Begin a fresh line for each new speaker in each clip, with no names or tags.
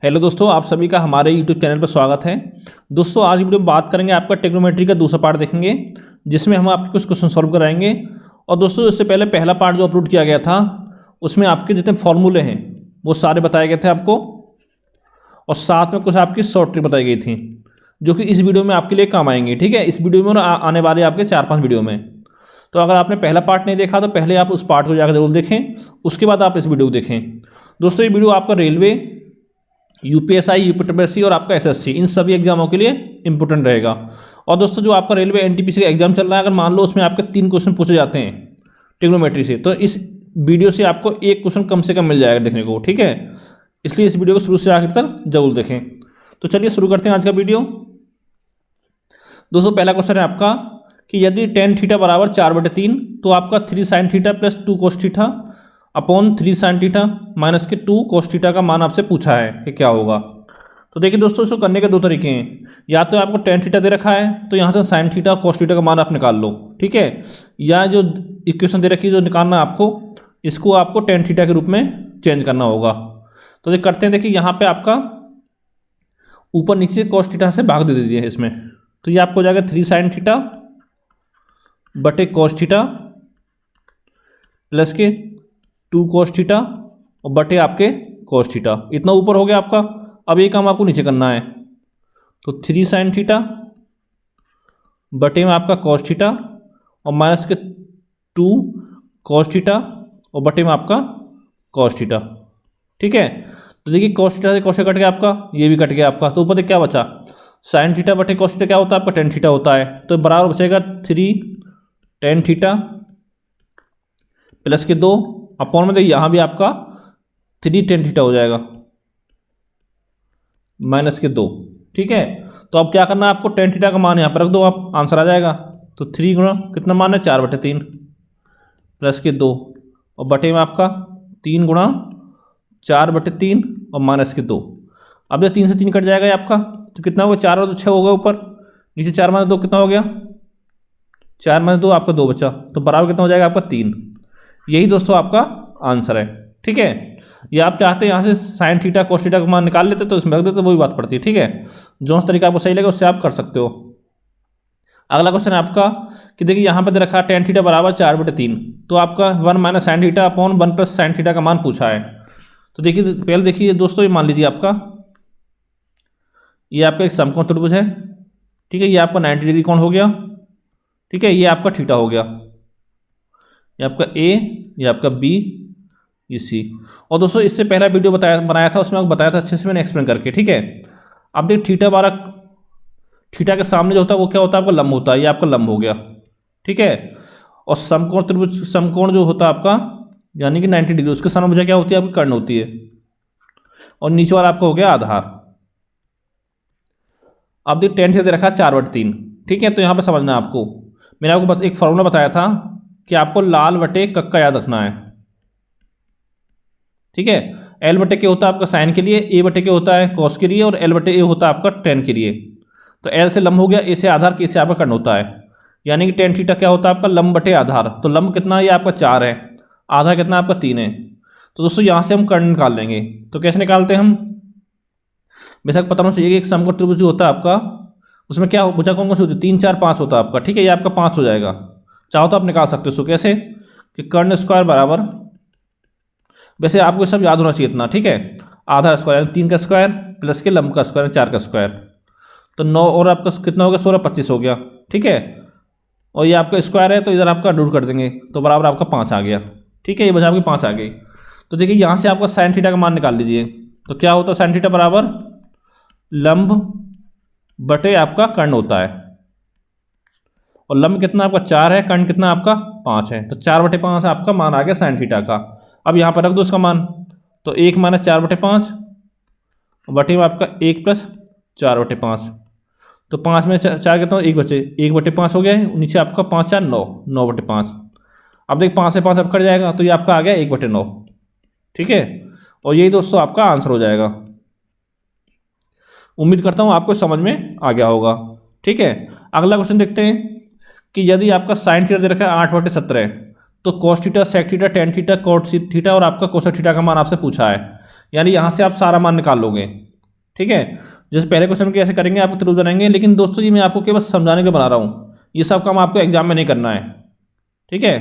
Hello दोस्तों, आप सभी का हमारे यूट्यूब चैनल पर स्वागत है। दोस्तों आज वीडियो में बात करेंगे, आपका ट्रिग्नोमेट्री का दूसरा पार्ट देखेंगे जिसमें हम आपके कुछ क्वेश्चन सॉल्व कराएंगे। और दोस्तों इससे पहले पहला पार्ट जो अपलोड किया गया था उसमें आपके जितने फॉर्मूले हैं वो सारे बताए गए थे आपको, और साथ में कुछ आपकी शॉर्ट ट्रिक बताई गई थी जो कि इस वीडियो में आपके लिए काम आएंगी। ठीक है, इस वीडियो में और आने वाले आपके 4-5 वीडियो में। तो अगर आपने पहला पार्ट नहीं देखा तो पहले आप उस पार्ट को जाकर जरूर देखें, उसके बाद आप इस वीडियो को देखें। दोस्तों ये वीडियो आपका रेलवे, यूपीएसआई, यूपीएससी और आपका एसएससी इन सभी एग्जामों के लिए इंपॉर्टेंट रहेगा। और दोस्तों जो आपका रेलवे एनटीपीसी का एग्जाम चल रहा है, अगर मान लो उसमें आपके 3 क्वेश्चन पूछे जाते हैं ट्रिग्नोमेट्री से, तो इस वीडियो से आपको एक क्वेश्चन कम से कम मिल जाएगा देखने को। ठीक है, इसलिए इस वीडियो को शुरू से आखिर तक जरूर देखें। तो चलिए शुरू करते हैं आज का वीडियो। दोस्तों पहला क्वेश्चन है आपका कि यदि tan थीटा बराबर 4/3 तो आपका 3 sin theta plus 2 cos theta upon 3 sin theta minus के 2 cos थीटा का मान आपसे पूछा है कि क्या होगा। तो देखिए दोस्तों, इसको करने के 2 तरीके हैं। या तो आपको tan थीटा दे रखा है तो यहाँ से sin थीटा cos थीटा का मान आप निकाल लो, ठीक है। या जो इक्वेशन दे रखी है जो निकालना है आपको, इसको आपको tan थीटा के रूप में चेंज करना होगा। तो ये करते हैं, देखिए यहाँ पे आपका ऊपर नीचे cos थीटा से भाग दे दीजिए इसमें, तो ये आपको हो जाएगा 3 sin थीटा बटे cos थीटा प्लस के 2 cos थीटा और बटे आपके cos थीटा। इतना ऊपर हो गया आपका। अब ये काम आपको नीचे करना है, तो 3 sin थीटा बटे में आपका cos थीटा और माइनस के 2 cos थीटा और बटे में आपका cos थीटा। ठीक है, तो देखिए cos थीटा से cos कट गया आपका, ये भी कट गया आपका। तो ऊपर से क्या बचा, sin थीटा बटे cos थीटा क्या होता है आपका tan थीटा होता है। तो बराबर बचेगा 3 tan थीटा प्लस के 2 अपॉन में, देखिए यहाँ भी आपका 3 tan थीटा हो जाएगा माइनस के 2। ठीक है, तो अब क्या करना है आपको, tan थीटा का मान यहाँ पर रख दो, आप आंसर आ जाएगा। तो 3 गुणा कितना मान है 4/3 प्लस के 2 और बटे में आपका 3 गुणा 4/3 और माइनस के 2। अब जब 3 से 3 कट जाएगा ये आपका, तो कितना होगा 4 और 2 6 होगा ऊपर, नीचे 4 माइनस 2 कितना हो गया, 4 माइनस 2 आपका 2 बचा, तो बराबर कितना हो जाएगा आपका 3। यही दोस्तों आपका आंसर है। ठीक है, या आप चाहते हैं यहाँ से साइन थीटा cos थीटा का मान निकाल लेते तो इसमें रख देते, वो भी बात पड़ती है। ठीक है, जो तरीका आपको सही लगे उससे आप कर सकते हो। अगला क्वेश्चन है आपका कि देखिए यहाँ पे दे रखा है tan थीटा बराबर 4/3, तो आपका 1 minus sine theta upon 1 plus sine theta का मान पूछा है। तो देखिए पहले देखिए दोस्तों, ये मान लीजिए आपका ये आपका एक समकोण त्रिभुज है। ठीक है, ये आपका 90 डिग्री कोण हो गया। ठीक है, ये आपका थीटा हो गया, ये आपका ए, ये आपका बी, ये सी। और दोस्तों इससे पहला वीडियो बनाया था, उसमें आपको बताया था अच्छे से मैंने एक्सप्लेन करके। ठीक है, अब देख थीटा बारह, थीटा के सामने जो होता है वो क्या होता है आपका लंब होता है, ये आपका लंब हो गया। ठीक है, और समकोण त्रिभुज, समकोण जो होता है आपका यानी कि 90 डिग्री, उसके सामने भुजा क्या होती है आपकी कर्ण होती है, और नीचे वाला आपका हो गया आधार। अब देख tan थीटा दे रखा है 4/3। ठीक है, तो यहाँ पर समझना है आपको, मैंने आपको एक फॉर्मूला बताया था कि आपको लाल बटे कक्का का याद रखना है। ठीक है, एल बटे के होता है आपका साइन के लिए, ए बटे के होता है कॉस के लिए, और एल बटे ए होता है आपका टेन के लिए। तो एल से लंब हो गया, ए से आधार, के से आपका कर्ण होता है, यानी कि tan थीटा क्या होता है आपका लंब बटे आधार। तो लंब कितना है, ये आपका 4 है, आधार कितना आपका 3 है। तो दोस्तों यहाँ से हम कर्ण निकाल लेंगे। तो कैसे निकालते हैं हम, बेशक पता होना चाहिए कि एक समकोण त्रिभुज जो होता है आपका, उसमें क्या भुजा कौन कौन सी होती है, 3 4 5 होता है आपका। ठीक है, ये आपका 5 हो जाएगा। चाहो तो आप निकाल सकते हो उसको कैसे, कि कर्ण स्क्वायर बराबर, वैसे आपको सब याद होना चाहिए इतना। ठीक है, आधा स्क्वायर 3 का स्क्वायर प्लस के लंब का स्क्वायर 4 का स्क्वायर, तो 9 और आपका कितना हो गया 16 25 हो गया। ठीक है, और ये आपका स्क्वायर है तो इधर आपका रूट कर देंगे, तो बराबर आपका 5 आ गया। ठीक है, ये वजह आपकी 5 आ गई। तो देखिए यहाँ से आपका साइन थीटा का मान निकाल लीजिए। तो क्या होता है साइन थीटा बराबर लंब बटे आपका कर्ण होता है, और लंब कितना आपका 4 है, कर्ण कितना आपका 5 है, तो 4/5 आपका मान आ गया साइन थीटा का। अब यहाँ पर रख दो उसका मान, तो 1 माइनस 4/5 बटे में आपका 1 प्लस 4/5, तो 5 में 4 कितना 1 बचे, 1/5 हो गया है, नीचे आपका 5 4 9, 9/5। अब देख 5 से 5 अब कट जाएगा, तो ये आपका आ गया 1/9। ठीक है, और यही दोस्तों आपका आंसर हो जाएगा। उम्मीद करता हूँ आपको समझ में आ गया होगा। ठीक है, अगला क्वेश्चन देखते हैं कि यदि आपका साइन थीटा दे रखा है 8/17, तो cos theta, sec theta, tan theta, cot theta और आपका कोसेक थीटा का मान आपसे पूछा है। यानी यहाँ से आप सारा मान निकाल लोगे। ठीक है। जैसे पहले क्वेश्चन के ऐसे करेंगे आपको त्रिभुज बनाएंगे, लेकिन दोस्तों ये मैं आपको केवल समझाने के लिए बना रहा हूँ, ये सब काम आपको एग्जाम में नहीं करना है, ठीक है।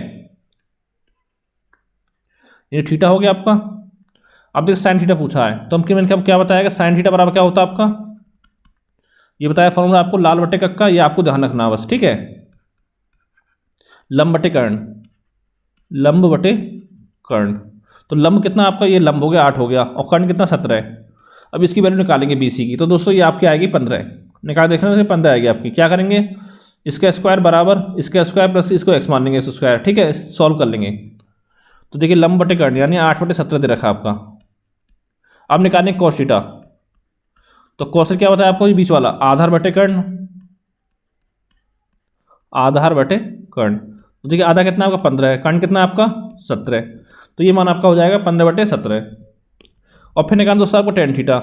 ये थीटा हो गया आपका। अब देखिए साइन थीटा पूछा है, तो हम मैंने क्या बताया कि साइन थीटा बराबर क्या होता है आपका, ये बताया फॉर्मूला आपको लाल बटे कक्का, ये आपको ध्यान रखना है बस, ठीक है। लंब बटे कर्ण, लंब बटे कर्ण, तो लंब कितना आपका, ये लंब हो गया 8 हो गया, और कर्ण कितना 17 है। अब इसकी वैल्यू निकालेंगे BC की, तो दोस्तों ये आपकी आएगी 15, निकाल देखना 15 आएगी आपकी। क्या करेंगे, इसका स्क्वायर बराबर इसका स्क्वायर प्लस इसको x मान लेंगे, स्क्वायर, ठीक है, सॉल्व कर लेंगे। तो देखिए लंब बटे कर्ण यानी 8 बटे 17 दे रखा आपका। अब निकालेंगे cos थीटा, तो कौशल क्या बताया आपको, ये बीच वाला आधार बटे कर्ण, आधार बटे कर्ण, तो देखिए आधा कितना आपका 15 है, कर्ण कितना आपका 17, तो ये मान आपका हो जाएगा 15 बटे 17। और फिर निकाल दोस्तों आपको टेन थीटा,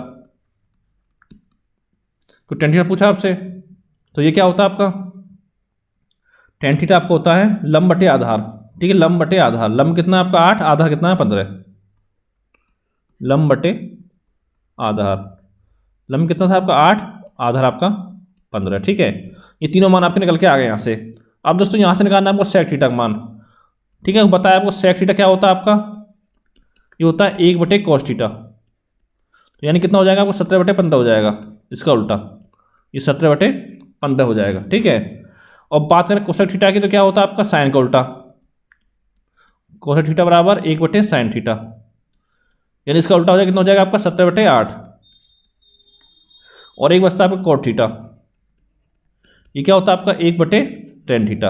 तो टेन थीटा पूछा आपसे, तो ये क्या होता है आपका, टेन थीटा आपको होता है लंब बटे आधार, ठीक है, लंब बटे आधार, लंब कितना है आपका 8, आधार कितना है 15, लंब बटे आधार, लंब कितना था आपका 8, आधार आपका 15, ठीक है। ये तीनों मान आपके निकल के आ गए यहाँ से। अब दोस्तों यहाँ से निकालना है आपको सेक थीटा का मान, ठीक है, बताया आपको सेक थीटा क्या होता है आपका, ये होता है 1 बटे कॉस थीटा, तो यानी कितना हो जाएगा आपको 17 बटे 15 हो जाएगा, इसका उल्टा ये 17 बटे 15 हो जाएगा, ठीक है। और बात करें कोसेक थीटा की, तो क्या होता है आपका साइन का उल्टा, कोसेक थीटा बराबर 1 बटे साइन थीटा, यानी इसका उल्टा हो जाएगा, कितना हो जाएगा आपका 17 बटे 8। और एक बचता है आपका कॉट थीटा, ये क्या होता है आपका 1 बटे टेन थीटा,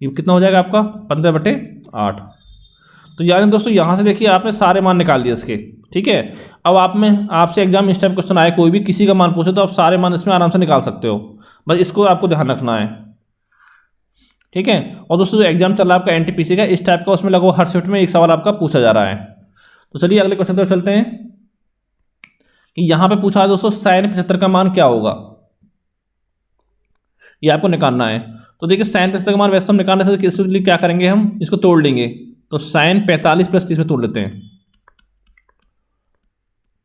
ये कितना हो जाएगा आपका 15 बटे 8। तो यानी दोस्तों यहाँ से देखिए आपने सारे मान निकाल लिए इसके, ठीक है। अब आपसे एग्जाम इस टाइप क्वेश्चन आए, कोई भी किसी का मान पूछे तो आप सारे मान इसमें आराम से निकाल सकते हो, बस इसको आपको ध्यान रखना है, ठीक है। और दोस्तों एग्जाम चल रहा है आपका NTPC का, इस टाइप का उसमें लगभग हर शिफ्ट में एक सवाल आपका पूछा जा रहा है। तो चलिए अगले क्वेश्चन पर चलते हैं कि यहाँ पे पूछा है दोस्तों साइन 75 का मान क्या होगा, ये आपको निकालना है। तो देखिए साइन 75 का मान वैसे हम निकालने से किस लिए क्या करेंगे, हम इसको तोड़ लेंगे, तो साइन 45 प्लस 30 में तोड़ लेते हैं,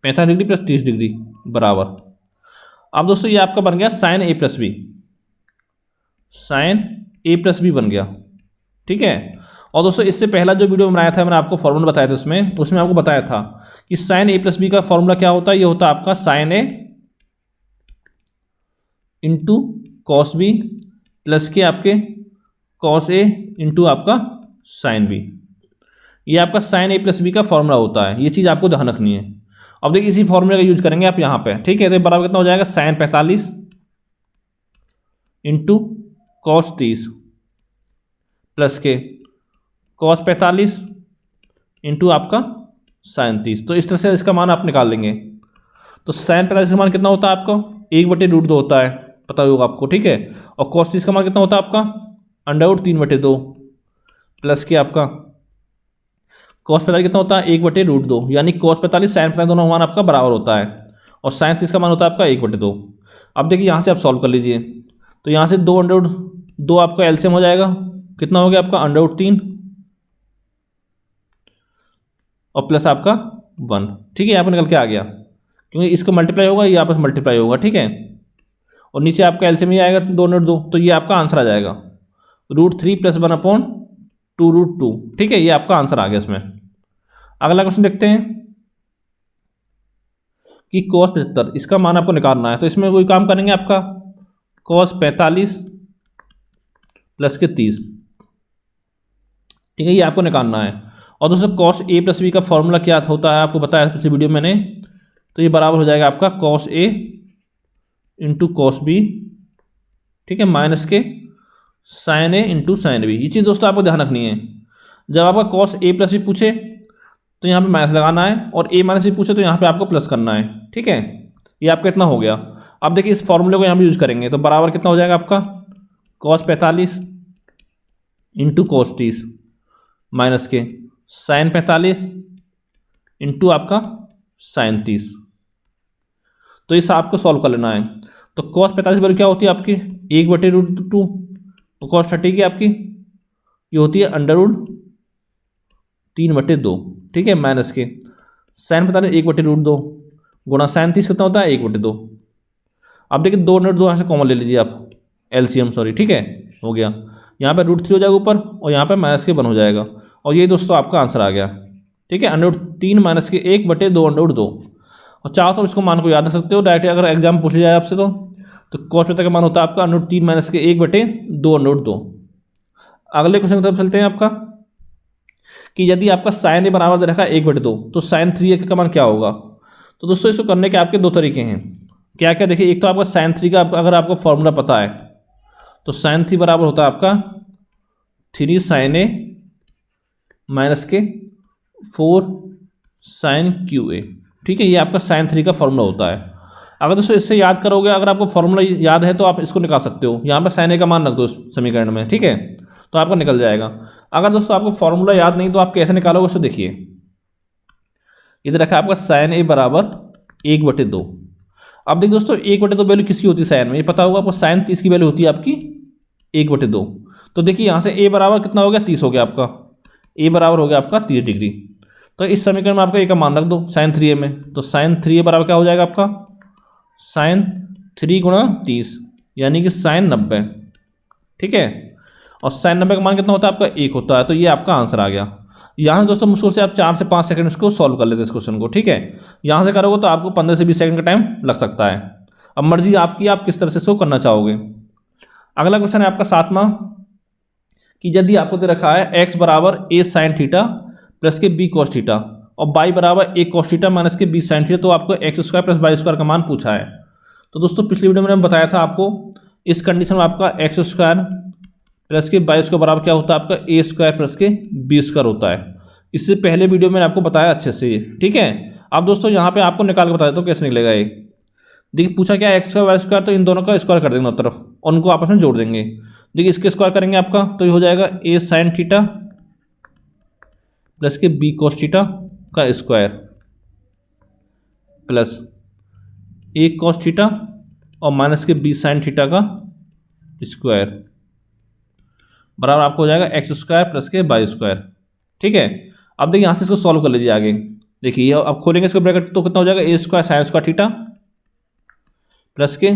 45 डिग्री प्लस 30 डिग्री बराबर। अब दोस्तों ये आपका बन गया sine A plus B, sine A plus B बन गया, ठीक है। और दोस्तों इससे पहला जो वीडियो बनाया था मैंने आपको फॉर्मूला बताया था, उसमें आपको बताया था कि साइन A प्लस बी का फॉर्मूला क्या होता है, ये होता है आपका sine A into cos B plus के आपके कॉस A इंटू आपका साइन बी, ये आपका साइन A प्लस बी का फॉर्मूला होता है, ये चीज़ आपको ध्यान रखनी है। अब देखिए इसी फॉर्मूले का यूज करेंगे आप यहाँ पे, ठीक है। तो बराबर कितना हो जाएगा साइन 45 इंटू कॉस 30 प्लस के कॉस 45 इंटू आपका साइन 30, तो इस तरह से इसका मान आप निकाल लेंगे। तो साइन 45 का मान कितना होता है आपको 1/√2 होता है, पता होगा आपको, ठीक है। और कॉस 30 का मान कितना होता है आपका √3/2 प्लस के आपका कॉस 45 कितना होता है 1/√2, यानी कॉस 45 साइन 45 दोनों मान आपका बराबर होता है, और साइन 30 का मान होता है आपका 1/2। अब देखिए यहाँ से आप सॉल्व कर लीजिए, तो यहाँ से 2 आपका एलसीएम हो जाएगा, कितना हो गया आपका √3 और प्लस आपका 1, ठीक है। यहाँ पर निकल के आ गया, क्योंकि इसको मल्टीप्लाई होगा, ये आपस मल्टीप्लाई होगा, ठीक है। और नीचे आपका एलसीएम ही आएगा 2/2, तो ये आपका आंसर आ जाएगा √3 + 1/2√2, ठीक है, ये आपका आंसर आ गया इसमें। अगला क्वेश्चन देखते हैं कि cos 75 इसका मान आपको निकालना है, तो इसमें कोई काम करेंगे आपका cos 45 प्लस के 30, ठीक है, ये आपको निकालना है। और दोस्तों cos A प्लस बी का फॉर्मूला क्या होता है आपको बताया पिछली वीडियो में मैंने, तो ये बराबर हो जाएगा आपका cos A into cos B, ठीक है, माइनस के sine A into sine B। ये चीज़ दोस्तों आपको ध्यान रखनी है, जब आपका cos A प्लस बी पूछे तो यहाँ पे माइनस लगाना है, और A माइनस बी पूछे तो यहाँ पे आपको प्लस करना है, ठीक है। ये आपका इतना हो गया। अब देखिए इस फॉर्मूले को यहाँ पे यूज करेंगे, तो बराबर कितना हो जाएगा आपका cos 45 इंटू cos 30 माइनस के साइन 45 इंटू आपका साइन 30। तो इस आपको सॉल्व कर लेना है। तो cos 45 वैल्यू क्या होती है आपकी 1/√2, तो cos 30 की आपकी ये होती है √3/2, ठीक है, माइनस के साइन 45 1/√2 गुणा साइन 30 कितना होता है 1/2। अब देखिए 2/2 यहाँ से कॉमन ले लीजिए आप, एलसीएम सॉरी, ठीक है, हो गया। यहाँ पे √3 हो जाएगा ऊपर और यहाँ पे -1 हो जाएगा, और ये दोस्तों आपका आंसर आ गया, ठीक है। √3 - 1/2/2। और चाहो तो इसको मान को याद रख सकते हो डायरेक्ट, अगर एग्जाम पूछ लिया जाए आपसे तो cos थीटा का मान होता है आपका √3 - 1/2/2। अगले क्वेश्चन की तरफ चलते हैं आपका, कि यदि आपका साइन ए बराबर दे रखा है 1/2 तो साइन 3a का मान क्या होगा। तो दोस्तों इसको करने के आपके दो तरीके हैं। क्या क्या देखिए, एक तो आपका साइन 3 का अगर आपको फॉर्मूला पता है तो साइन 3 बराबर होता है आपका 3 sin a -4 sin QA, ठीक है। ये आपका साइन 3 का फॉर्मूला होता है। अगर दोस्तों इससे याद करोगे, अगर आपको फॉर्मूला याद है तो आप इसको निकाल सकते हो, यहाँ पर साइन ए का मान रख दो समीकरण में, ठीक है, तो आपका निकल जाएगा। अगर दोस्तों आपको फॉर्मूला याद नहीं तो आप कैसे निकालोगे उसको देखिए। इधर रखा आपका साइन ए बराबर 1/2। अब देखिए दोस्तों 1/2 वैल्यू किसकी होती है साइन में, ये पता होगा आपको, साइन 30 की वैल्यू होती है आपकी 1/2। तो देखिए यहाँ से ए बराबर कितना हो गया 30 हो गया आपका, ए बराबर हो गया आपका 30 डिग्री। तो इस समीकरण में आपका ए का मान रख दो साइन 3a में, तो साइन 3a बराबर क्या हो जाएगा आपका साइन 3 गुणा 30 यानी कि साइन 90, ठीक है। और साइन 90 का मान कितना होता है आपका 1 होता है। तो ये आपका आंसर आ गया। यहाँ से दोस्तों मुश्किल से आप 4 से 5 सेकंड इसको सॉल्व कर लेते हैं इस क्वेश्चन को, ठीक है। यहाँ से करोगे तो आपको 15 से 20 सेकंड का टाइम लग सकता है। अब मर्जी आपकी, आप किस तरह से इसको करना चाहोगे। अगला क्वेश्चन है आपका 7वां, कि यदि आपको दे रखा है x बराबर a sin थीटा प्लस के b cos थीटा और y बराबर a cos थीटा माइनस के b sin थीटा, तो आपको x² प्लस y² का मान पूछा है। तो दोस्तों पिछली वीडियो में मैंने बताया था आपको, इस कंडीशन में आपका x² प्लस के y² बराबर क्या होता है आपका a² प्लस के b² होता है। इससे पहले वीडियो में आपको बताया अच्छे से, ठीक है। अब दोस्तों यहाँ पे आपको निकाल के बता देता हूँ कैसे निकलेगा ये। देखिए पूछा क्या x² y², तो इन दोनों का स्क्वायर कर देंगे दोनों तरफ और उनको आपस में जोड़ देंगे। देखिए इसके स्क्वायर करेंगे आपका तो ये हो जाएगा a sin थीटा प्लस के b cos थीटा का square plus a cos theta और माइनस के b sin थीटा का स्क्वायर बराबर आपको हो जाएगा x² प्लस के y², ठीक है। अब देखिए यहाँ से इसको सॉल्व कर लीजिए आगे। देखिए अब खोलेंगे इसको ब्रैकेट तो कितना हो जाएगा a² sin² थीटा प्लस के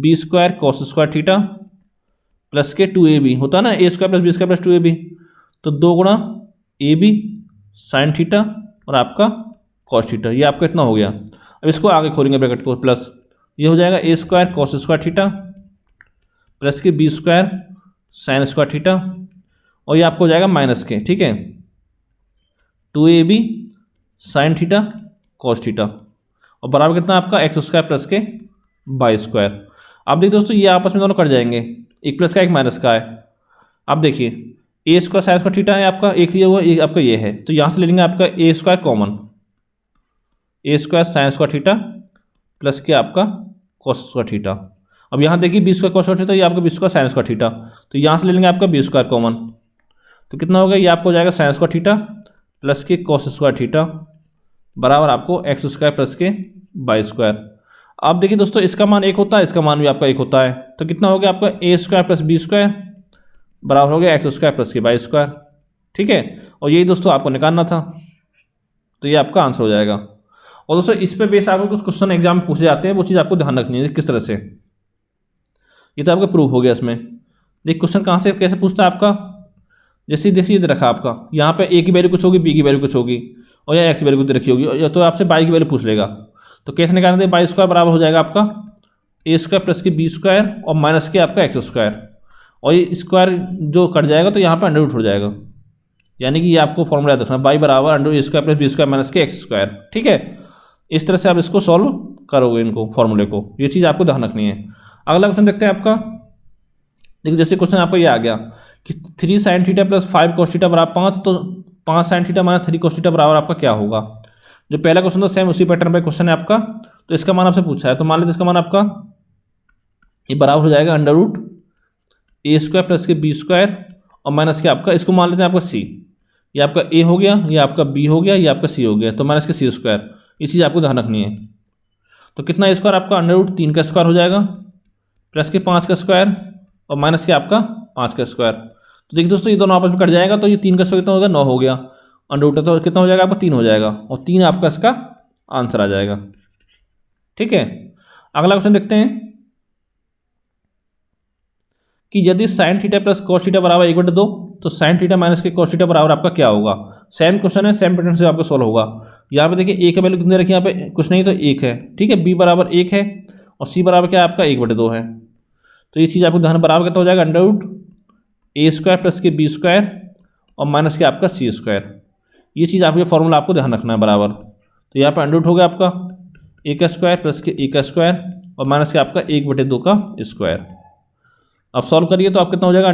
b² cos² थीटा प्लस के 2ab होता है ना, a² plus b² plus 2ab, तो 2 गुणा ab साइन थीटा और आपका cos थीटा, ये आपका इतना हो गया। अब इसको आगे खोलेंगे ब्रैकेट को, प्लस ये हो जाएगा a² cos² थीटा प्लस के b² sin² थीटा और ये आपको हो जाएगा माइनस के, ठीक है, 2ab sine theta cos theta और बराबर कितना आपका x² प्लस के y²। अब देखिए दोस्तों ये आपस में दोनों कट जाएंगे, एक प्लस का एक माइनस का है। अब देखिए a² sin² थीटा है आपका, एक ये हुआ, एक आपका ये है, तो यहाँ से ले लेंगे आपका a² common, a² sin² theta plus के आपका cos² थीटा। अब यहाँ देखिए b² cos² थीटा, ये आपका b² sin² थीटा, तो यहाँ से ले लेंगे आपका b² कॉमन, तो कितना होगा ये आपको हो जाएगा sin² थीटा प्लस के cos² थीटा बराबर आपको x² प्लस के y²। अब देखिए दोस्तों इसका मान 1 होता है, इसका मान भी आपका 1 होता है, तो कितना हो गया आपका a² प्लस b² बराबर हो गया x² प्लस के y², ठीक है। और यही दोस्तों आपको निकालना था, तो ये आपका आंसर हो जाएगा। और दोस्तों इस पे बेस आपको कुछ क्वेश्चन एग्जाम में पूछे जाते हैं, वो चीज़ आपको ध्यान रखनी है किस तरह से। ये तो आपका प्रूफ हो गया इसमें। देखिए क्वेश्चन कहाँ से कैसे पूछता है आपका, जैसे देखिए इधर रखा आपका, यहाँ पे a की वैल्यू कुछ होगी, b की वैल्यू कुछ होगी और या x की वैल्यू कुछ रखी होगी, या तो आपसे y की वैल्यू पूछ लेगा। तो कैसे निकालना है, y² बराबर हो जाएगा आपका a² प्लस के b² और माइनस के आपका x², और ये स्क्वायर जो कट जाएगा तो यहाँ पर अंडर रूट हो जाएगा, यानी कि ये आपको फॉर्मूला याद रखना, y बराबर √a² प्लस b² माइनस के x², ठीक है। इस तरह से आप इसको सॉल्व करोगे इनको फॉर्मूले को, ये चीज़ आपको ध्यान रखनी है। अगला क्वेश्चन देखते हैं आपका। देखिए जैसे क्वेश्चन आपका ये आ गया कि 3 sin theta plus 5 cos theta बराबर 5, तो 5 sin theta minus 3 cos theta बराबर आपका क्या होगा। जो पहला क्वेश्चन था सेम उसी पैटर्न पे क्वेश्चन है आपका, तो इसका मान आपसे पूछा है, तो मान लेते इसका मान आपका ये बराबर हो जाएगा √a² प्लस के b² और माइनस के आपका, इसको मान लेते हैं आपका c, ये आपका a हो गया, ये आपका b हो गया, ये आपका c हो गया, तो माइनस के c²। ये चीज़ आपको ध्यान रखनी है। तो कितना स्क्वायर आपका √3 का स्क्वायर हो जाएगा प्लस के 5 का स्क्वायर और माइनस के आपका 5 का स्क्वायर। तो देखिए दोस्तों ये दोनों आपस में कट जाएगा, तो ये 3 का स्क्वायर कितना हो गया 9 हो गया, √, तो कितना हो जाएगा आपका 3 हो जाएगा और 3 आपका इसका आंसर आ जाएगा। ठीक है, अगला क्वेश्चन देखते हैं कि यदि sine theta plus cos theta बराबर 1/2 तो साइन थीटा माइनस के कॉस थीटा बराबर आपका क्या होगा। सेम क्वेश्चन है, सेम पैटर्न से आपको सॉल्व होगा। यहाँ पे देखिए ए का वैल्यू कितने रखी, यहाँ पे कुछ नहीं तो 1 है, ठीक है, बी बराबर 1 है और सी बराबर क्या है आपका 1/2 है। तो ये चीज़ आपको ध्यान बराबर कितना हो जाएगा, √a² प्लस के b² और माइनस के आपका c²। ये चीज़ आपके फॉर्मूला आपको ध्यान रखना है बराबर। तो यहाँ पर √ हो गया आपका a² प्लस के a² और माइनस के आपका 1/2 का स्क्वायर। अब सॉल्व करिए तो आप कितना हो जाएगा,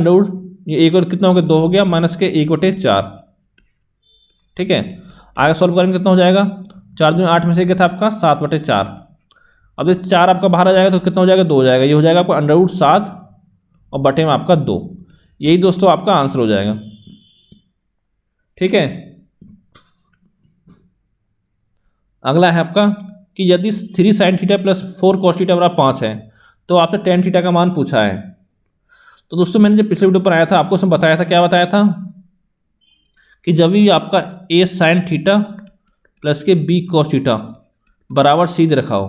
ये 1 और कितना हो गया 2 हो गया, माइनस के 1/4, ठीक है। आगे सॉल्व करेंगे कितना हो जाएगा, 4 दूनी 8 में से क्या था आपका 7/4। अब ये 4 आपका बाहर आ जाएगा तो कितना हो जाएगा 2 हो जाएगा, ये हो जाएगा आपका √7 और बटे में आपका 2। यही दोस्तों आपका आंसर हो जाएगा, ठीक है। अगला है आपका कि यदि 3 sin theta plus 4 cos theta बराबर 5 है तो आपसे tan थीटा का मान पूछा है। तो दोस्तों मैंने जब पिछले वीडियो पर आया था आपको उसमें बताया था, क्या बताया था कि जब भी आपका a sin थीटा प्लस के b cos थीटा बराबर सीध रखा हो,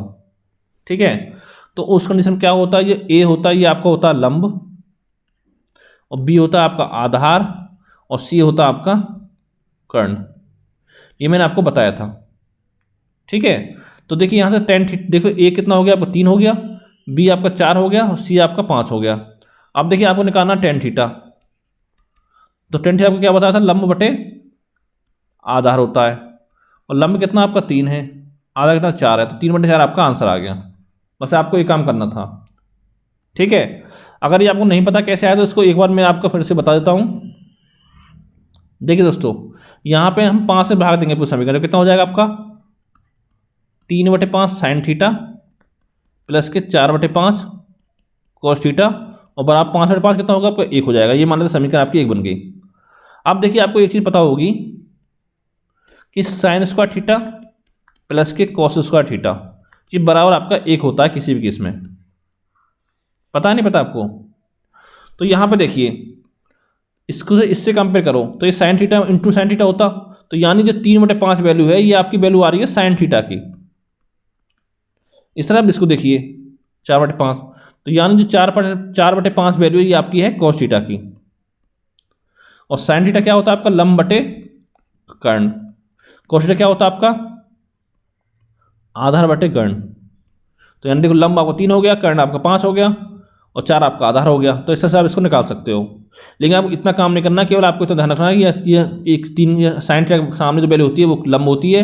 ठीक है, तो उस कंडीशन में क्या होता है, ये a होता है ये आपका होता है लंब और b होता है आपका आधार और c होता है आपका कर्ण। ये मैंने आपको बताया था, ठीक है। तो देखिए यहाँ से tan थीटा देखो a कितना हो गया आपका 3 हो गया, b आपका 4 हो गया और c आपका 5 हो गया। अब देखिए आपको निकालना tan थीटा, तो tan थीटा आपको क्या बताया था, लंब बटे आधार होता है और लंब कितना आपका 3 है, आधा कितना 4 है, तो 3/4 आपका आंसर आ गया। बस आपको ये काम करना था, ठीक है। अगर ये आपको नहीं पता कैसे आया तो इसको एक बार मैं आपको फिर से बता देता हूँ। देखिए दोस्तों यहाँ पे हम 5 से भाग देंगे पूरे समीकरण, तो कितना हो जाएगा आपका 3/5 sin थीटा प्लस के 4/5 cos थीटा और बराबर 5/5 कितना होगा आपका 1 हो जाएगा। ये मान लेते समीकरण आपकी 1 बन गई। अब देखिए आपको एक चीज़ पता होगी कि sin² थीटा प्लस के cos² थीटा ये बराबर आपका 1 होता है किसी भी केस में, पता नहीं पता आपको। तो यहाँ पे देखिए इसको इससे कंपेयर करो तो ये sin theta into sin theta होता, तो यानी जो 3/5 वैल्यू है ये आपकी वैल्यू आ रही है sin थीटा की। इस तरह आप इसको देखिए 4/5, तो यानी जो 4/5 वैल्यू है ये आपकी है cos थीटा की। और sin थीटा क्या होता है आपका लंब बटे कर्ण, cos थीटा क्या होता है आपका आधार बटे कर्ण। तो यानी देखो लंब आपका 3 हो गया, कर्ण आपका 5 हो गया और 4 आपका आधार हो गया। तो इस तरह से आप इसको निकाल सकते हो, लेकिन आपको इतना काम नहीं करना, केवल आपको इतना ध्यान रखना है कि यह एक 3 sin थीटा के सामने जो वैल्यू होती है वो लंब होती है,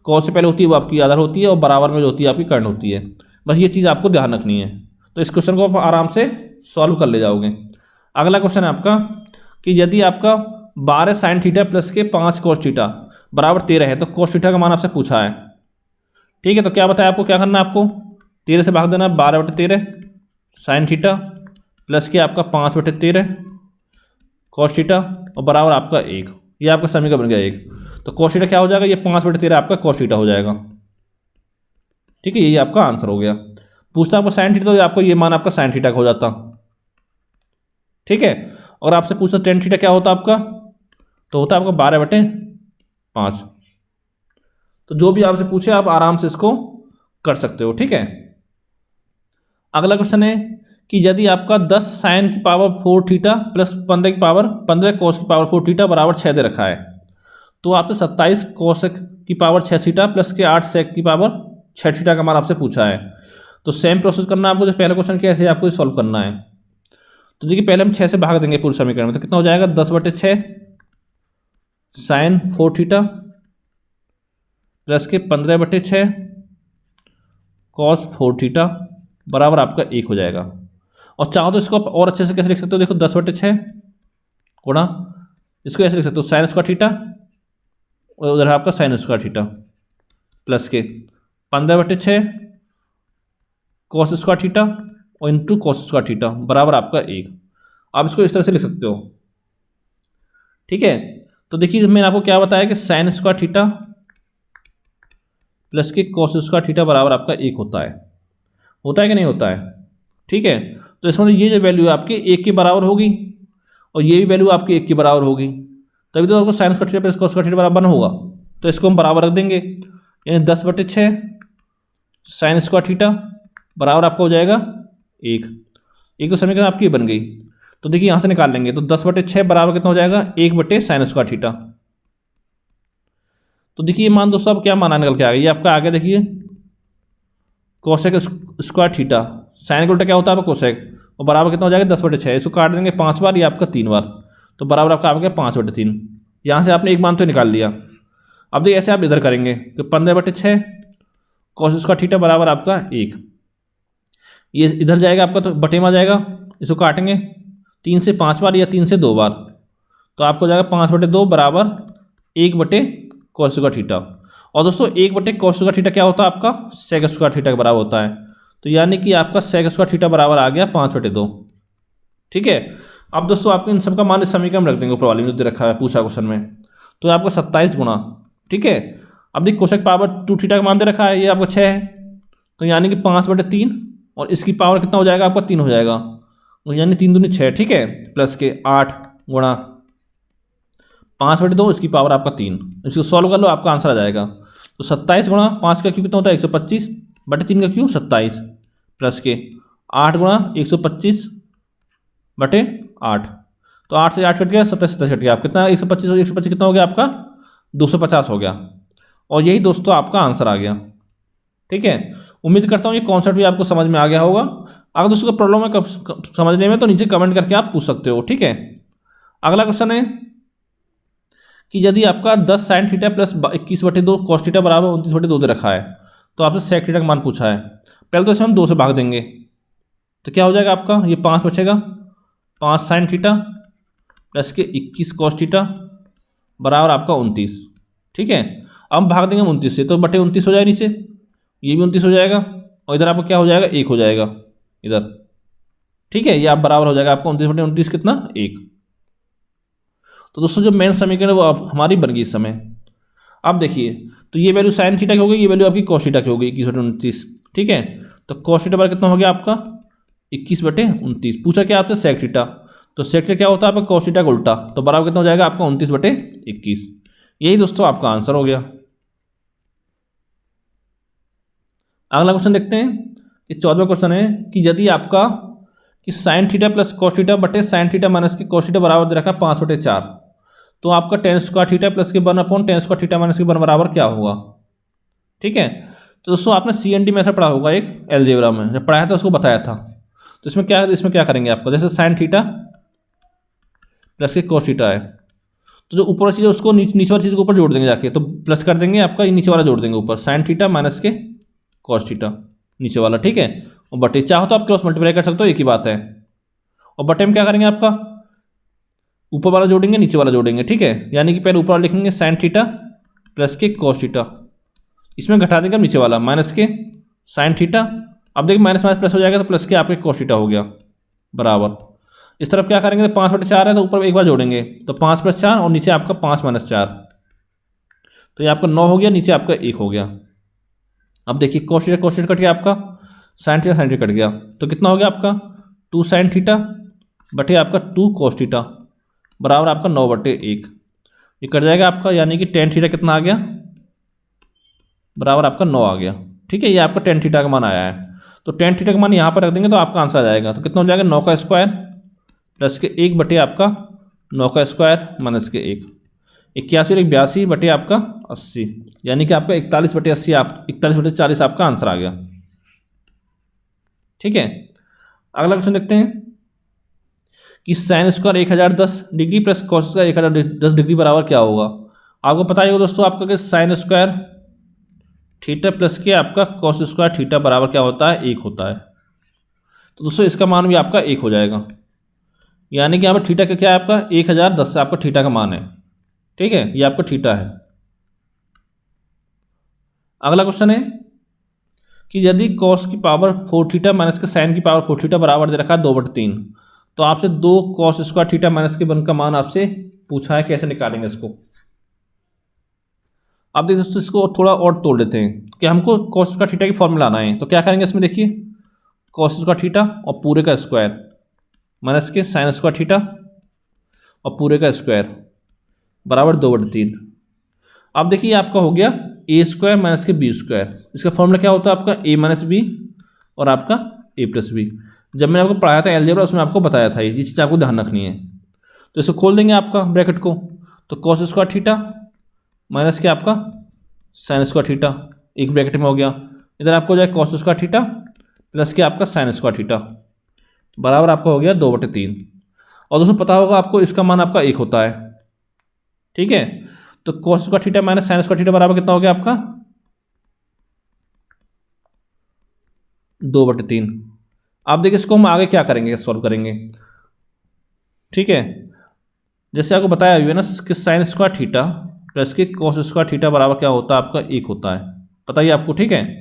cos से पहले होती है वो आपकी आधार होती है और बराबर में जो होती है आपकी कर्ण होती है। बस ये चीज़ आपको ध्यान रखनी है। तो इस क्वेश्चन को आप आराम से सॉल्व कर ले जाओगे। अगला क्वेश्चन है आपका कि यदि आपका 12 sin थीटा प्लस के 5 cos थीटा बराबर 13 है तो cos थीटा का मान आपसे पूछा है, ठीक है। तो क्या बताया आपको, क्या करना है आपको 13 से भाग देना, 12/13 sin थीटा प्लस के आपका 5/13 cos थीटा और बराबर आपका 1। ये आपका समीकरण बन गया 1। तो cos थीटा क्या हो जाएगा, ये 5/13 आपका cos थीटा हो जाएगा, ठीक है। ये आपका आंसर हो गया। पूछता आपको sin थीटा तो आपको ये मान आपका sin थीटा का हो जाता, ठीक है। और आपसे पूछता tan थीटा क्या होता आपका, तो होता आपका 12/5। तो जो भी आपसे पूछे आप आराम से इसको कर सकते हो, ठीक है। अगला क्वेश्चन है कि यदि आपका 10 sin की पावर 4 थीटा प्लस 15 की पावर 15 cos की पावर 4 थीटा बराबर 6 दे रखा है, तो आपसे 27 cos की पावर 6 थीटा प्लस के 8 sec की पावर 6 थीटा का मान आपसे पूछा है। तो सेम प्रोसेस करना है आपको, जो पहला क्वेश्चन किया ऐसे आपको सॉल्व करना है। तो देखिए पहले हम 6 से भाग देंगे पूरे समीकरण में, तो कितना हो जाएगा 10/6 sin 4 थीटा प्लस के 15/6 cos 4 थीटा बराबर आपका 1 हो जाएगा। और चाहो तो इसको आप और अच्छे से कैसे लिख सकते हो, देखो 10/6 गुणा इसको ऐसे लिख सकते हो sin² थीटा और उधर है आपका sin² थीटा प्लस के 15/6 cos² थीटा और इंटू cos² थीटा बराबर आपका 1। आप इसको इस तरह से लिख सकते हो, ठीक है। तो देखिए मैंने आपको क्या बताया कि sin² थीटा प्लस के cos² थीटा बराबर आपका 1 होता है कि नहीं होता है, ठीक है। तो इसमें ये जो वैल्यू है आपकी 1 के बराबर होगी और ये भी वैल्यू आपकी 1 के बराबर होगी, तभी तो आपको sin² theta plus cos² theta बराबर 1 होगा। तो इसको हम बराबर रख देंगे, यानी 10/6 साइन स्क्वायर थीटा बराबर आपका हो जाएगा 1। एक तो समीकरण आपकी बन गई। तो देखिए यहाँ से निकाल लेंगे तो 10/6 बराबर कितना हो जाएगा 1/sin स्क्वायर थीटा। तो देखिए मान दोस्तों अब क्या माना निकल के आ गया, ये आपका आ गया देखिए कोसेक स्क्वायर थीटा, साइन का उल्टा क्या होता है आपका कोसेक, और बराबर कितना हो जाएगा 10/6। इसको काट देंगे 5 बार, ये आपका 3 बार, तो बराबर आपका आ गया 5/3। यहाँ से आपने एक मान तो निकाल लिया। अब देखिए ऐसे आप इधर करेंगे तो 15/6 कॉस स्क्वायर थीटा बराबर आपका 1। ये इधर जाएगा आपका तो बटे में आ जाएगा, इसको काटेंगे 3 से 5 बार या 3 से 2 बार, तो आपको जाएगा 5/2 बराबर 1/cos स्क्वायर थीटा। और दोस्तों 1/cos स्क्वायर थीटा क्या होता है आपका सेक स्क्वायर थीटा के बराबर होता है। तो यानी कि आपका सेक स्क्वायर थीटा बराबर आ गया 5/2। ठीक है। अब दोस्तों आपको इन सब का मान इस समीकरण में रख देंगे ऊपर वाले में जो दे रखा है पूछा क्वेश्चन में। तो आपका 27 गुणा, ठीक है। अब देखिए कोसेक पावर 2 थीटा का मान दे रखा है, ये आपका 6 है, तो यानी कि 5/3 और इसकी पावर कितना हो जाएगा आपका 3 हो जाएगा, तो यानी 3 दूनी 6, ठीक है, प्लस के 8 गुणा 5/2 इसकी पावर आपका 3। इसको सॉल्व कर लो आपका आंसर आ जाएगा। तो 27 गुणा 5 का क्यू कितना होता है 125/3 का क्यू 27, प्लस के 8 गुणा 125/8, तो 8 से 8 कट गया, 27 कट गया, आप कितना 125 कितना हो गया आपका 250 हो गया। और यही दोस्तों आपका आंसर आ गया। ठीक है, उम्मीद करता हूँ ये कॉन्सेप्ट भी आपको समझ में आ गया होगा। अगर दोस्तों को प्रॉब्लम है समझने में तो नीचे कमेंट करके आप पूछ सकते हो। ठीक है, अगला क्वेश्चन है कि यदि आपका 10 sin theta plus 21/2 cos theta बराबर 29/2 दे रखा है, तो आपसे सेक थीटा का मान पूछा है। पहले तो इसे हम 2 से भाग देंगे, तो क्या हो जाएगा आपका ये 5 बचेगा, 5 sin थीटा प्लस के 21 cos थीटा बराबर आपका 29। ठीक है, अब भाग देंगे 29 से, तो बटे 29 हो जाएगा, नीचे ये भी 29 हो जाएगा, और इधर आपको क्या हो जाएगा 1 हो जाएगा इधर। ठीक है, ये आप बराबर हो जाएगा आपका 29/29 कितना 1। तो दोस्तों जो मेन समीकरण है वो हमारी बन गई इस समय। अब देखिए तो ये वैल्यू साइन थीटा की हो गई, ये वैल्यू आपकी कॉस थीटा की हो गई 21/29। ठीक है, तो कॉस थीटा बराबर कितना हो गया आपका 21/29। पूछा क्या आपसे सेक थीटा, तो सेक थीटा क्या होता है आपका कॉस थीटा का उल्टा, तो बराबर कितना हो जाएगा आपका 29/21। यही दोस्तों आपका आंसर हो गया। अगला क्वेश्चन देखते हैं कि 14वां क्वेश्चन है कि यदि आपका कि sine theta plus cos theta बटे साइन थीटा माइनस के कॉस थीटा बराबर दे रखा 5/4, तो आपका tan स्क्वायर थीटा प्लस के 1/tan स्क्वायर थीटा माइनस के 1 बराबर क्या होगा। ठीक है, तो दोस्तों आपने CNT मेथड पढ़ा होगा एक एलजेब्रा में, जब पढ़ाया था उसको बताया था। तो इसमें क्या करेंगे आपको, जैसे साइन थीटा प्लस के कॉस थीटा है, तो जो ऊपर चीज़ है उसको नीचे वाली चीज़ को ऊपर जोड़ देंगे जाके, तो प्लस कर देंगे आपका, ये नीचे वाला जोड़ देंगे ऊपर, साइन थीटा माइनस के कॉस थीटा नीचे वाला। ठीक है, और बटे चाहो तो आप क्रॉस मल्टीप्लाई कर सकते हो, एक ही बात है। और बटे में क्या करेंगे आपका ऊपर वाला जोड़ेंगे नीचे वाला जोड़ेंगे। ठीक है, यानी कि पहले ऊपर वाला लिखेंगे साइन थीटा प्लस के कॉस थीटा, इसमें घटा देंगे नीचे वाला माइनस के साइन थीटा। अब देखिए माइनस माइनस प्लस हो जाएगा, तो प्लस के आपके कॉस थीटा हो गया बराबर। इस तरफ क्या करेंगे, तो 5/4 है तो ऊपर एक बार जोड़ेंगे, तो 5 + 4 और नीचे आपका 5 - 4, तो ये आपका 9 हो गया, नीचे आपका 1 हो गया। अब देखिए कॉस थीटा कट गया आपका, साइन थीटा कट गया, तो कितना हो गया आपका 2 sin थीटा बटे आपका 2 cos थीटा बराबर आपका 9/1। ये कट जाएगा आपका, यानी कि tan थीटा कितना आ गया बराबर आपका 9 आ गया। ठीक है, ये आपका tan थीटा का मान आया है, तो tan थीटा का मान यहाँ पर रख देंगे तो आपका आंसर आ जाएगा। तो कितना हो जाएगा 9 का स्क्वायर प्लस के 1 बटे आपका 9 का स्क्वायर माइनस के 1, 81 और 82 बटे आपका 80, यानी कि आपका 41/80 41/40 आपका आंसर आ गया। ठीक है, अगला क्वेश्चन देखते हैं कि sine square 1010 degree plus cos square 1010 degree बराबर क्या होगा। आपको पता ही होगा दोस्तों आपका कि साइन स्क्वायर थीटा प्लस के आपका कॉस स्क्वायर थीटा बराबर क्या होता है 1 होता है। तो दोस्तों इसका मान भी आपका 1 हो जाएगा, यानी कि यहाँ पर थीटा का क्या है आपका 1010 आपका थीटा का मान है। ठीक है, ये आपका थीटा है। अगला क्वेश्चन है कि यदि कॉस की पावर 4 थीटा माइनस के साइन की पावर 4 थीटा बराबर दे रखा है 2/3, तो आपसे 2 cos स्क्वायर थीटा माइनस के 1 का मान आपसे पूछा है, कैसे निकालेंगे इसको। आप देखिए दोस्तों इसको थोड़ा और तोड़ लेते हैं कि हमको cos स्क्वायर थीटा की फॉर्मूला आना है, तो क्या करेंगे इसमें देखिए cos स्क्वायर थीटा और पूरे का स्क्वायर माइनस के साइन स्क्वायर थीटा और पूरे का स्क्वायर बराबर 2/3। अब देखिए आपका हो गया ए स्क्वायर माइनस के बी स्क्वायर, इसका फॉर्मूला क्या होता है आपका ए माइनस बी और आपका ए प्लस बी। जब मैंने आपको पढ़ाया था एलजेब्रा उसमें आपको बताया था, ये चीज़ आपको ध्यान रखनी है। तो इसको खोल देंगे आपका ब्रैकेट को, तो कॉस स्क्वायर थीटा माइनस के आपका साइन स्क्वायर थीटा, एक ब्रैकेट में हो गया। इधर आपको हो जाएगा कॉस स्क्वायर थीटा प्लस के आपका साइन स्क्वायर थीटा बराबर आपका हो गया 2/3। और दोस्तों पता होगा आपको इसका मान आपका 1 होता है, ठीक है। तो cos square theta minus sine square theta बराबर कितना हो गया आपका 2/3। आप देखिए इसको हम आगे क्या करेंगे, सॉल्व करेंगे, ठीक है। जैसे आपको बताया हुआ है ना कि साइन स्क्वायर थीटा प्लस के कॉस स्क्वायर थीटा बराबर क्या होता है आपका 1 होता है, पता ही आपको, ठीक है।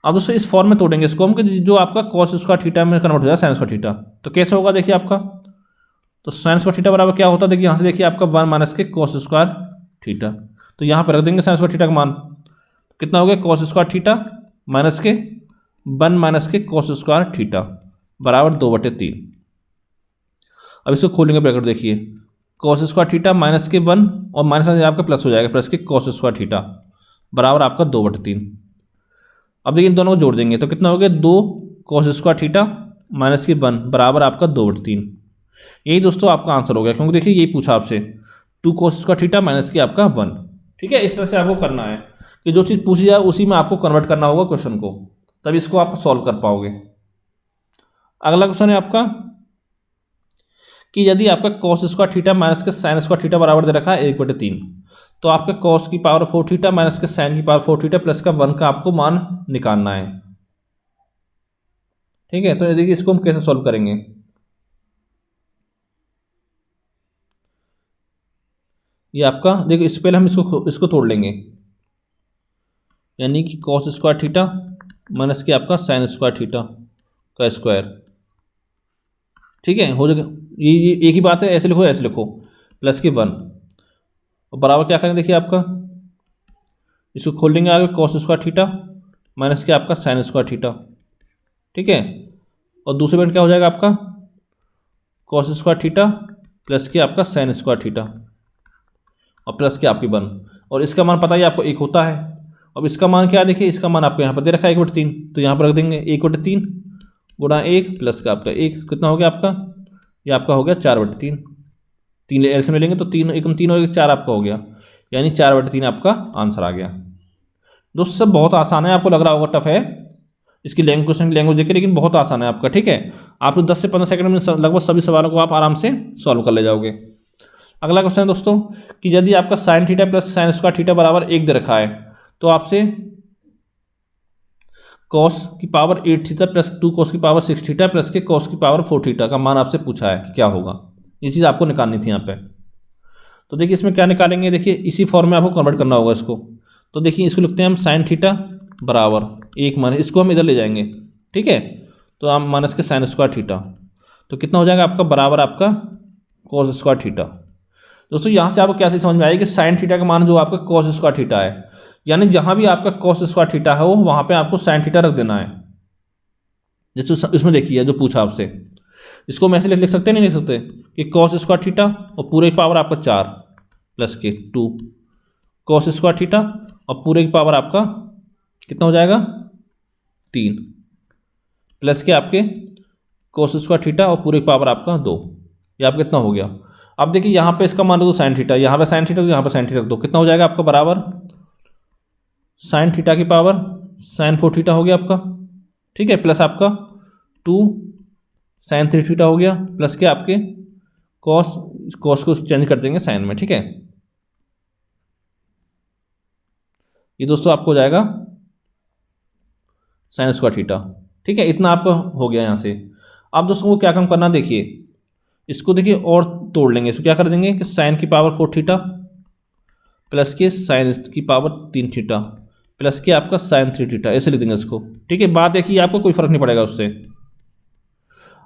अब दोस्तों इस फॉर्म में तोड़ेंगे इसको हम कि जो आपका कॉस स्क्वायर थीटा में कन्वर्ट हो जाए साइन स्क्वायर थीटा, तो कैसे होगा देखिए आपका, तो साइन स्क्वायर थीटा बराबर क्या होता है, देखिए यहाँ से देखिए आपका 1 माइनस के कॉस स्क्वायर थीटा, तो यहाँ पर रख देंगे साइन स्क्वायर थीटा का मान, कितना हो गया कॉस स्क्वायर थीटा माइनस के 1 माइनस के कॉस स्क्वायर थीटा बराबर 2/3। अब इसको खोलेंगे ब्रैकेट, देखिए कॉस स्क्वायर थीटा माइनस के 1 और माइनस आपका प्लस हो जाएगा प्लस के कॉस स्क्वायर थीटा बराबर आपका 2/3। अब देखिए इन दोनों को जोड़ देंगे तो कितना हो गया 2 कॉस स्क्वायर थीटा माइनस के 1 बराबर आपका 2/3। यही दोस्तों आपका आंसर हो गया, क्योंकि देखिए यही पूछा आपसे 2 कॉस स्क्वायर थीटा माइनस के आपका 1, ठीक है। इस तरह से आपको करना है कि जो चीज़ पूछी जाए उसी में आपको कन्वर्ट करना होगा क्वेश्चन को, तब इसको आप सॉल्व कर पाओगे। अगला क्वेश्चन है आपका कि यदि आपका कॉस स्क्वायर थीटा माइनस के साइन स्क्वायर थीटा बराबर दे रखा है 1/3, तो आपके कॉस की पावर 4 थीटा माइनस के साइन की पावर 4 थीटा प्लस का 1 का आपको मान निकालना है, ठीक है। तो देखिए इसको हम कैसे सॉल्व करेंगे, ये आपका देखिए इससे पहले हम इसको तोड़ लेंगे, यानी कि कॉस स्क्वायर थीटा माइनस के आपका साइन स्क्वायर थीटा का स्क्वायर, ठीक है, हो जाएगा। ये एक ही बात है, ऐसे लिखो प्लस के 1 और बराबर क्या करेंगे, देखिए आपका इसको खोल लेंगे आगे कॉस स्क्वायर थीटा माइनस के आपका साइन स्क्वायर थीटा, ठीक है। और दूसरे बैंड क्या हो जाएगा आपका कॉस स्क्वायर थीटा प्लस के आपका साइन स्क्वायर थीटा और प्लस के आपकी 1, और इसका मान पता ही आपको 1 होता है। अब इसका मान क्या है, देखिए इसका मान आपको यहाँ पर दे रखा है 1/3, तो यहाँ पर रख देंगे 1/3 गुणा 1 प्लस का आपका 1, कितना हो गया आपका, ये आपका हो गया 4/3। 3 ऐसे में लेंगे तो 3 1 3 और 4 आपका हो गया, यानी 4/3 आपका आंसर आ गया। दोस्तों सब बहुत आसान है, आपको लग रहा होगा टफ है इसकी क्वेश्चन की लैंग्वेज देखिए, लेकिन बहुत आसान है आपका, ठीक है। आप 10 से 15 सेकंड में लगभग सभी सवालों को आप आराम से सॉल्व कर ले जाओगे। अगला क्वेश्चन है दोस्तों कि यदि आपका sine theta plus sine square theta बराबर 1 दे रखा है, तो आपसे कॉस की पावर 8 थीटा प्लस 2 कॉस की पावर 6 थीटा प्लस के कॉस की पावर 4 थीटा का मान आपसे पूछा है कि क्या होगा, ये चीज़ आपको निकालनी थी यहाँ पे। तो देखिए इसमें क्या निकालेंगे, देखिए इसी फॉर्म में आपको कन्वर्ट करना होगा इसको। तो देखिए इसको लिखते हैं हम साइन थीटा बराबर 1 माइनस, इसको हम इधर ले जाएंगे, ठीक है। तो आप माइनस के साइन स्क्वायर थीटा, तो कितना हो जाएगा आपका बराबर आपका कॉस स्क्वायर थीटा। दोस्तों यहाँ से आपको कैसे समझ में आएगी कि साइन थीटा का मान जो आपका कॉस स्क्वायर थीटा है, यानी जहाँ भी आपका कॉस स्क्वायर थीटा है वो वहाँ पे आपको साइन थीटा रख देना है। जैसे इसमें देखिए जो पूछा आपसे, इसको हम ऐसे लिख सकते हैं, नहीं लिख सकते कि कॉस स्क्वायर थीटा और पूरे की पावर आपका 4 प्लस के 2 कॉस स्क्वायर थीटा और पूरे की पावर आपका कितना हो जाएगा 3 प्लस के आपके कॉस स्क्वायर थीटा और पूरे की पावर आपका 2, ये आपका कितना हो गया। अब देखिए यहाँ पे इसका मान रख दो साइन थीटा, यहाँ पे साइन थीटा यहाँ पे साइन थीटा रख दो, कितना हो जाएगा आपका बराबर साइन थीटा की पावर साइन 4 थीटा हो गया आपका, ठीक है, प्लस आपका 2 साइन 3 थीटा हो गया प्लस के आपके कॉस को चेंज कर देंगे साइन में, ठीक है। ये दोस्तों आपको हो जाएगा साइन स्क्वायर थीटा, ठीक है, इतना आपको हो गया यहाँ से। अब दोस्तों को क्या काम करना, देखिए इसको देखिए और तोड़ लेंगे, इसको क्या कर देंगे कि साइन की पावर 4 थीटा प्लस के साइन की पावर 3 थीटा प्लस के आपका साइन 3 थीटा, ऐसे लिख देंगे इसको, ठीक है। बात देखिए आपको कोई फर्क नहीं पड़ेगा उससे।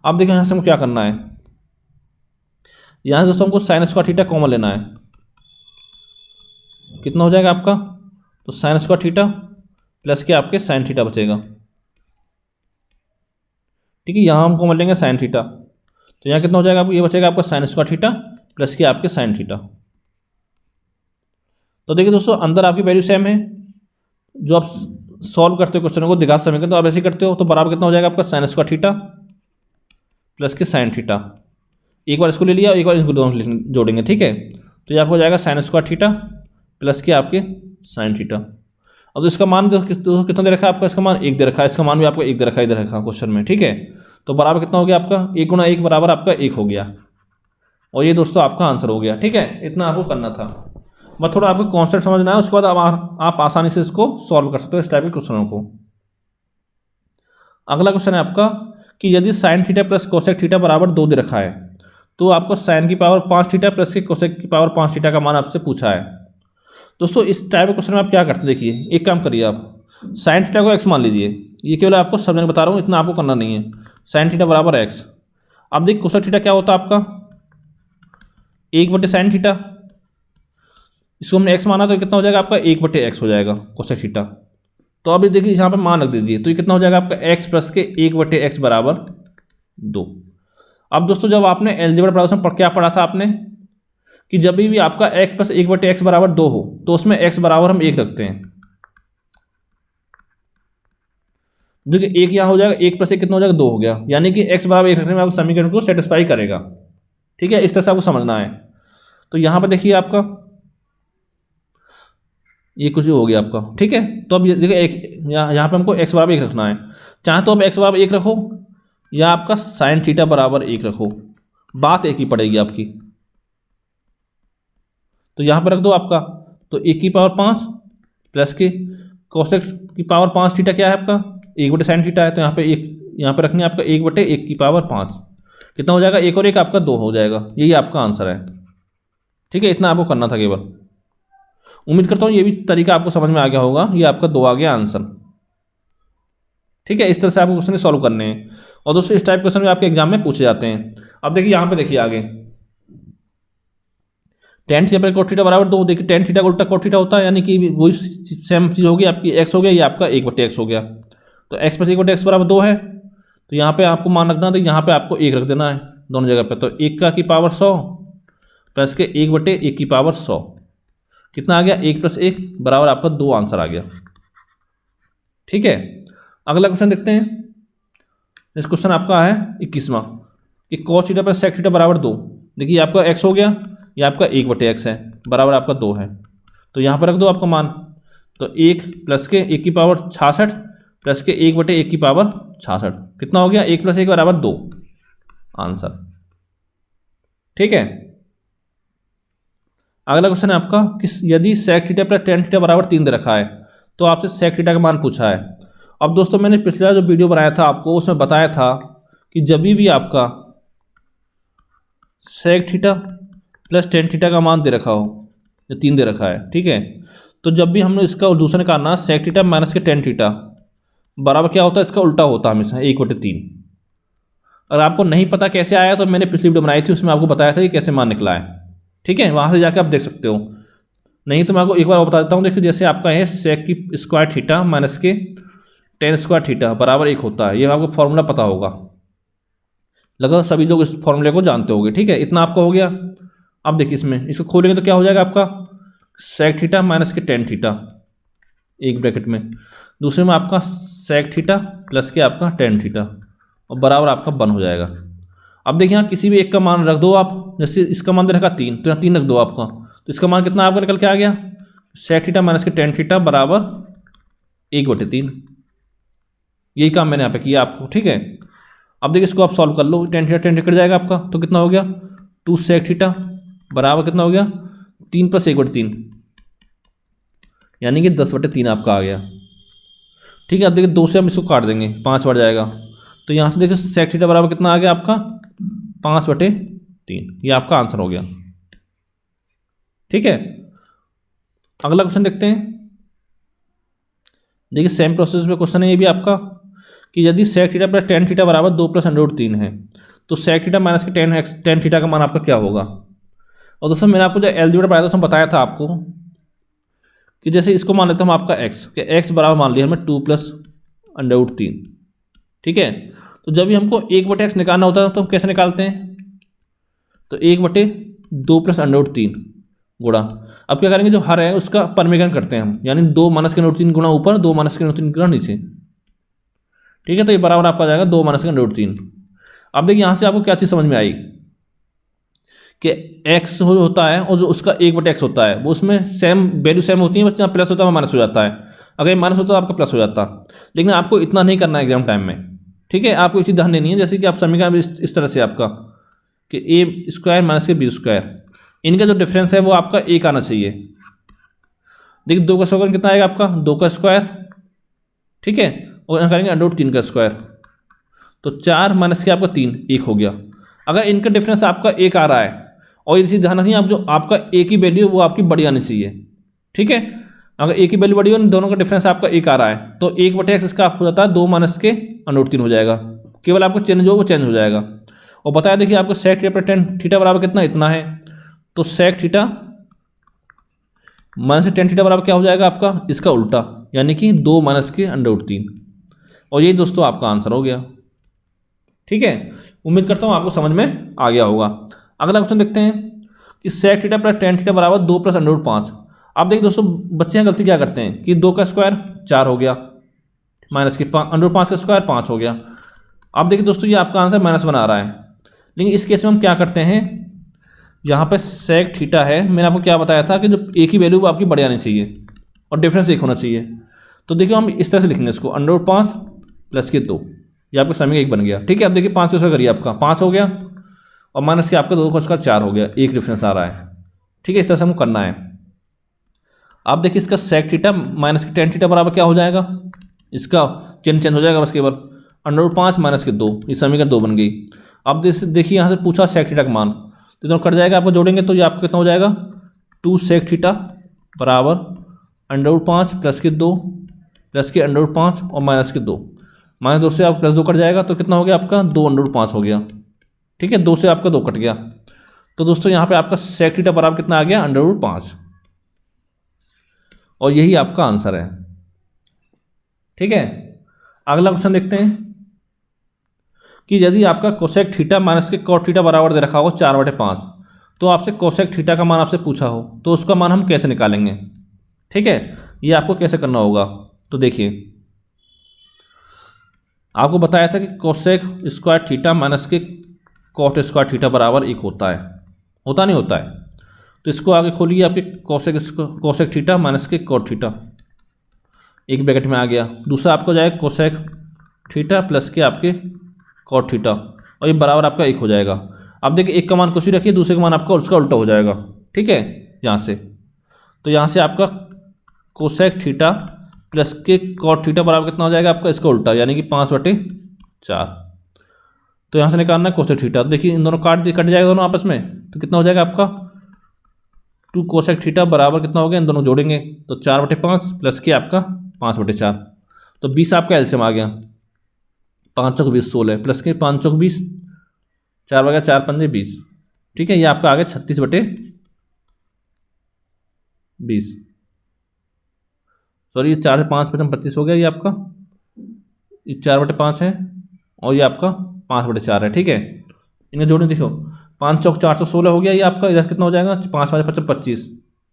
अब देखिए यहाँ से हमको क्या करना है, यहाँ से दोस्तों हमको साइन स्क्वायर थीटा कॉमन लेना है, कितना हो जाएगा आपका, तो साइन स्क्वायर थीटा प्लस के आपके साइन थीटा बचेगा, ठीक है। यहाँ हम कॉमन लेंगे साइन थीटा, तो यहाँ कितना हो जाएगा, ये बचेगा आपका साइन स्क्वायर थीटा प्लस के आपके साइन थीटा। तो देखिए दोस्तों अंदर आपकी वैल्यू सेम है, जो आप सॉल्व करते हो क्वेश्चन को दिखा समीकरण, तो आप ऐसे करते हो तो बराबर कितना हो जाएगा आपका साइन स्क्वायर थीटा प्लस के साइन थीटा। एक बार इसको ले लिया, एक बार इसको दोनों जोड़ेंगे, ठीक है। तो ये आपको हो जाएगा साइन स्क्वायर थीटा प्लस के आपके साइन थीटा। अब तो इसका मान कितना दे रखा है आपका, इसका मान 1 दे रखा है, इसका मान भी आपको 1 दे रखा है इधर रखा क्वेश्चन में, ठीक है। तो बराबर कितना हो गया आपका 1 गुना 1 बराबर आपका 1 हो गया, और ये दोस्तों आपका आंसर हो गया, ठीक है। इतना आपको करना था, बस थोड़ा आपको कॉन्सेप्ट समझना है, उसके बाद आप आसानी से इसको सॉल्व कर सकते हो इस टाइप के क्वेश्चनों को। अगला क्वेश्चन है आपका कि यदि sine theta plus cosec theta बराबर 2 दे रखा है, तो आपको साइन की पावर 5 थीटा प्लस के कोसेक की पावर 5 थीटा का मान आपसे पूछा है। दोस्तों इस टाइप के क्वेश्चन में आप क्या करते हैं, देखिए एक काम करिए, आप साइन थीटा को एक्स मान लीजिए, ये केवल आपको समझने बता रहा हूँ, इतना आपको करना नहीं है। साइन थीटा बराबर एक्स। अब देखिए कोसेक थीटा क्या होता है आपका 1/sin थीटा, इसको हमने एक्स माना तो कितना हो जाएगा आपका 1/x हो जाएगा कोसेक थीटा। तो अभी देखिए यहाँ पे मान रख दीजिए, तो ये कितना हो जाएगा आपका x प्लस के 1/x बराबर 2। अब दोस्तों जब आपने अलजेब्रा प्रॉब्लम में क्या पढ़ा था आपने कि जब भी आपका x प्लस 1/x बराबर 2 हो तो उसमें x बराबर हम 1 रखते हैं। देखिए 1 यहाँ हो जाएगा, 1 प्लस 1 कितना हो जाएगा 2 हो गया, यानी कि x बराबर 1 रखने में आपको समीकरण को सेटिस्फाई करेगा, ठीक है। इस तरह से आपको समझना है। तो यहाँ पर देखिए आपका ये कुछ हो गया आपका, ठीक है। तो अब देखिए यहाँ पे हमको x बराबर 1 रखना है, चाहे तो अब x बराबर 1 रखो या आपका साइन थीटा बराबर 1 रखो, बात एक ही पड़ेगी आपकी। तो यहाँ पर रख दो आपका, तो 1 की पावर 5 प्लस के कोसेक की पावर 5 थीटा क्या है आपका 1/sin थीटा है, तो यहाँ पे रखनी है आपका 1/1 की पावर 5, कितना हो जाएगा 1 और 1 आपका 2 हो जाएगा, यही आपका आंसर है, ठीक है। इतना आपको करना था केवल। उम्मीद करता हूँ ये भी तरीका आपको समझ में आ गया होगा, ये आपका 2 आ गया आंसर, ठीक है। इस तरह से आपको क्वेश्चन सॉल्व करने हैं, और दोस्तों इस टाइप क्वेश्चन भी आपके एग्जाम में पूछे जाते हैं। अब देखिए यहाँ पे देखिए आगे tan थीटा पर cot थीटा बराबर 2, देखिए tan थीटा का उल्टा cot थीटा होता है, यानी कि वही सेम चीज़ होगी आपकी, x हो गया, ये आपका 1/x हो गया। तो x प्लस 1/x बराबर 2 है, तो यहाँ पे आपको मान रखना, तो यहाँ पे आपको 1 रख देना है दोनों जगह पे। तो 1 की पावर 100 प्लस के 1/1 की पावर 100, कितना आ गया 1 प्लस 1 बराबर आपका 2 आंसर आ गया, ठीक है। अगला क्वेश्चन देखते हैं। इस क्वेश्चन आपका है 21वां कि cos theta plus sec theta बराबर 2। देखिए आपका x हो गया, ये आपका 1/x है, बराबर आपका 2 है, तो यहाँ पर रख दो आपका मान। तो 1 प्लस के 1 की पावर 66 प्लस के 1/1 की पावर 66, कितना हो गया 1 प्लस 1 बराबर 2 आंसर, ठीक है। अगला क्वेश्चन है आपका कि यदि sec theta plus tan theta बराबर 3 दे रखा है, तो आपसे sec थीटा का मान पूछा है। अब दोस्तों मैंने पिछला जो वीडियो बनाया था आपको, उसमें बताया था कि जब भी आपका sec theta plus tan theta का मान दे रखा हो, या 3 दे रखा है, ठीक है, तो जब भी हमने इसका दूसरा निकालना sec थीटा माइनस के tan थीटा बराबर क्या होता है, इसका उल्टा होता है हमेशा 1/3। अगर आपको नहीं पता कैसे आया तो मैंने पिछली वीडियो बनाई थी, उसमें आपको बताया था कि कैसे मान निकला है, ठीक है, वहाँ से जाकर आप देख सकते हो। नहीं तो मैं आपको एक बार बता देता हूँ। देखिए जैसे आपका है sec की स्क्वायर थीटा माइनस के tan स्क्वायर थीटा बराबर 1 होता है, ये आपको फॉर्मूला पता होगा, लगभग सभी लोग इस फॉर्मूले को जानते होंगे, ठीक है। इतना आपका हो गया। अब देखिए इसमें इसको खोलेंगे तो क्या हो जाएगा आपका sec थीटा माइनस के tan थीटा एक ब्रैकेट में, दूसरे में आपका sec थीटा प्लस के आपका tan थीटा, और बराबर आपका 1 हो जाएगा। अब देखिए यहाँ किसी भी एक का मान रख दो आप, जैसे इसका मान दे रखा 3, तो यहाँ 3 रख दो आपका, तो इसका मान कितना आपका निकल के आ गया sec थीटा माइनस के tan थीटा बराबर 1/3। यही काम मैंने यहाँ पे किया आपको, ठीक है। अब देखिए इसको आप सॉल्व कर लो, tan थीटा कट जाएगा आपका, तो कितना हो गया 2 sec थीटा बराबर कितना हो गया 3 प्लस 1/3, यानी कि 10/3 आपका आ गया, ठीक है। अब देखिए 2 से हम इसको काट देंगे, 5 बढ़ जाएगा, तो यहाँ से देखिए sec थीटा बराबर कितना आ गया आपका 5/3, ये आपका आंसर हो गया, ठीक है। अगला क्वेश्चन देखते हैं। देखिए सेम प्रोसेस पे क्वेश्चन है ये भी आपका कि यदि sec theta plus tan theta बराबर 2 प्लस √3 है, तो sec थीटा माइनस के tan थीटा का मान आपका क्या होगा। और दोस्तों मैंने आपको जो अलजेब्रा पढ़ाया था उसमें बताया था आपको कि जैसे इसको मान लेते हैं हम आपका x, कि x बराबर मान लिया हमें 2 प्लस √3, ठीक है। तो जब भी हमको 1/x निकालना होता है तो हम कैसे निकालते हैं, तो 1/2 प्लस √3 गुणा, अब क्या करेंगे, जो हर है उसका परमीकरण करते हैं हम, यानी 2 माइनस के √3 गुणा ऊपर, 2 माइनस के √3 गुणा नीचे। ठीक है, तो ये बराबर आपका आ जाएगा 2 माइनस के √3। अब देखिए यहाँ से आपको क्या चीज़ समझ में आई कि x होता है और जो उसका 1/x होता है वो उसमें सेम वैल्यू सेम होती है, बस जहाँ प्लस होता है वहाँ माइनस हो जाता है। अगर ये माइनस होता है तो आपका प्लस हो जाता, लेकिन आपको इतना नहीं करना है एग्जाम टाइम में। ठीक है, आपको इसी ध्यान देनी है, जैसे कि आप समीकरण इस तरह से आपका कि a² माइनस के b², इनका जो डिफरेंस है वो आपका 1 आना चाहिए। देखिए 2 का स्क्वायर कितना आएगा आपका, 2 का स्क्वायर। ठीक है, और यहाँ करेंगे √3 का स्क्वायर, तो 4 माइनस के आपका 3, 1 हो गया। अगर इनका डिफरेंस आपका 1 आ रहा है, और इसी ध्यान रखिए आप जो आपका एक ही वैल्यू वो आपकी बड़ी आनी चाहिए। ठीक है, अगर एक ही वैल्यू बड़ी हो, दोनों का डिफरेंस आपका 1 आ रहा है, तो 1/x इसका आपको हो जाता है 2 माइनस के √3 हो जाएगा। केवल आपको चेंज हो वो चेंज हो जाएगा। और बताया देखिए आपको सेक थीटा tan थीटा बराबर कितना, इतना है, तो sec theta minus tan theta बराबर क्या हो जाएगा आपका, इसका उल्टा, यानी कि 2 माइनस के √3। और यही दोस्तों आपका आंसर हो गया। ठीक है, उम्मीद करता हूँ आपको समझ में आ गया होगा। अगला क्वेश्चन देखते हैं कि sec theta plus tan theta बराबर 2 प्लस √5। अब देखिए दोस्तों बच्चे गलती क्या करते हैं कि 2 का स्क्वायर 4 हो गया, माइनस के √5 का स्क्वायर 5 हो गया। अब देखिए दोस्तों ये आपका आंसर -1 आ रहा है, लेकिन इस केस में हम क्या करते हैं, यहाँ पे सेक थीटा है, मैंने आपको क्या बताया था कि जो एक ही वैल्यू वो आपकी बड़ी आनी चाहिए और डिफरेंस 1 होना चाहिए। तो देखिए हम इस तरह से लिखेंगे इसको, √5 प्लस के 2, ये आपका समीकरण 1 बन गया। ठीक है, अब देखिए 5 से उसका करिए, आपका 5 हो गया, और माइनस के आपका 2 का उसका 4 हो गया, एक डिफरेंस आ रहा है। ठीक है, इस तरह से हमको करना है। आप देखिए इसका सेक थीटा माइनस के tan थीटा बराबर क्या हो जाएगा, इसका चेंज हो जाएगा बस केवल, √5 माइनस के 2, ये समीकरण 2 बन गई। अब देखिए यहाँ से पूछा सेक थीटा का मान, तो दोनों कट जाएगा, आपको जोड़ेंगे तो ये आपका कितना हो जाएगा, 2 सेक थीटा बराबर √5 प्लस के 2 प्लस के √5 और माइनस के 2, -2 से आप +2 कट जाएगा, तो कितना हो गया आपका 2 √5 हो गया। ठीक है, 2 से आपका 2 कट गया, तो दोस्तों यहाँ पे आपका सेक थीटा बराबर कितना आ गया, √5, और यही आपका आंसर है। ठीक है, अगला क्वेश्चन देखते हैं कि यदि आपका कोसेक थीटा माइनस के कॉट थीटा बराबर दे रखा हो 4/5, तो आपसे कोसेक थीटा का मान आपसे पूछा हो, तो उसका मान हम कैसे निकालेंगे। ठीक है, ये आपको कैसे करना होगा, तो देखिए आपको बताया था कि कोसेक स्क्वायर थीटा माइनस के कॉट स्क्वायर थीटा बराबर 1 होता है, होता नहीं होता है। तो इसको आगे खोलिए, आपके कोसेक थीटा माइनस के कॉट थीटा, एक ब्रैकेट में आ गया, दूसरा आपको जाएगा कोसेक थीटा प्लस के आपके कॉट थीटा, और ये बराबर आपका 1 हो जाएगा। अब देखिए एक का मान कुछ ही रखिए, दूसरे का मान आपका उसका उल्टा हो जाएगा। ठीक है, यहाँ से, तो यहाँ से आपका कोसेक थीटा प्लस के कॉट थीटा बराबर कितना हो जाएगा आपका, इसका उल्टा, यानी कि 5/4। तो यहाँ से निकालना है कोसेक थीटा, देखिए इन दोनों कट जाएगा दोनों आपस में, तो कितना हो जाएगा आपका 2 कोसेक थीटा बराबर कितना हो गया, इन दोनों जोड़ेंगे तो 4/5 प्लस के आपका 5/4, तो 20 आपका एलसीएम आ गया, 5 चौक 20 16 प्लस के 5 चौक 20, 4 बगा 4 पंजे 20। ठीक है, ये आपका आ गया 36/20, सॉरी ये 4 से 5 5 25 हो गया, ये आपका ये 4/5 है, और ये आपका 5/4 है। ठीक है, इन्हें जोड़ने देखो, 5 चौक 4 16 हो गया, ये आपका इधर कितना हो जाएगा, 5 5 25 25,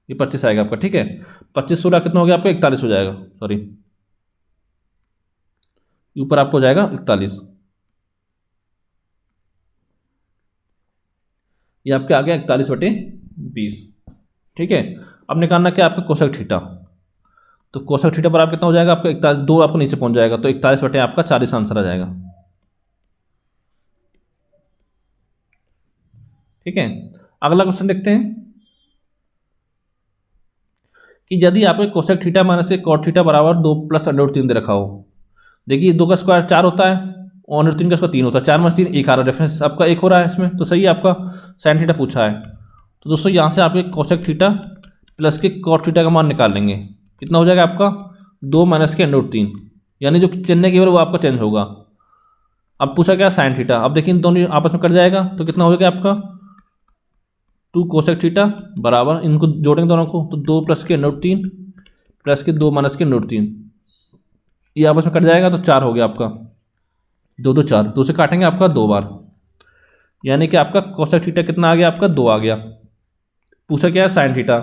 ये 25 आएगा आपका। ठीक है, 25 16 कितना हो गया आपका, 41 हो जाएगा, सॉरी ऊपर आपको हो जाएगा 41, ये आपके आ गया 41/20। ठीक है, अब निकालना क्या आपका कोसेक थीटा, तो कोसेक थीटा पर आप कितना हो जाएगा आपका 41, 2 आपको नीचे पहुंच जाएगा, तो 41 आपका 40 आंसर आ जाएगा। ठीक है, अगला क्वेश्चन देखते हैं कि यदि आपके कोसेक थीटा माइनस के कॉट थीटा बराबर 2 प्लस √3 दे रखा हो। देखिए 2 का स्क्वायर 4 होता है और √3 का स्क्वायर 3 होता है, 4 - 3 1 आ रहा है, रेफरेंस आपका 1 हो रहा है इसमें, तो सही है आपका साइन थीटा पूछा है। तो दोस्तों यहाँ से आपके कोसेक थीटा प्लस के कॉट थीटा का मान निकाल लेंगे, कितना हो जाएगा आपका 2 माइनस के √3, यानी जो चिन्ह केवल वो आपका चेंज होगा। अब पूछा क्या साइन थीटा, अब देखिए दोनों आपस में कट जाएगा, तो कितना हो गया आपका 2 कोसेक थीटा बराबर, इनको जोड़ेंगे दोनों को, तो 2 प्लस के √3 प्लस के 2 माइनस के √3, ये आपस में कट जाएगा, तो 4 हो गया आपका, 2 2 4, 2 से काटेंगे आपका 2 बार, यानी कि आपका कोसेक थीटा कितना आ गया आपका 2 आ गया। पूछा क्या है साइन थीटा,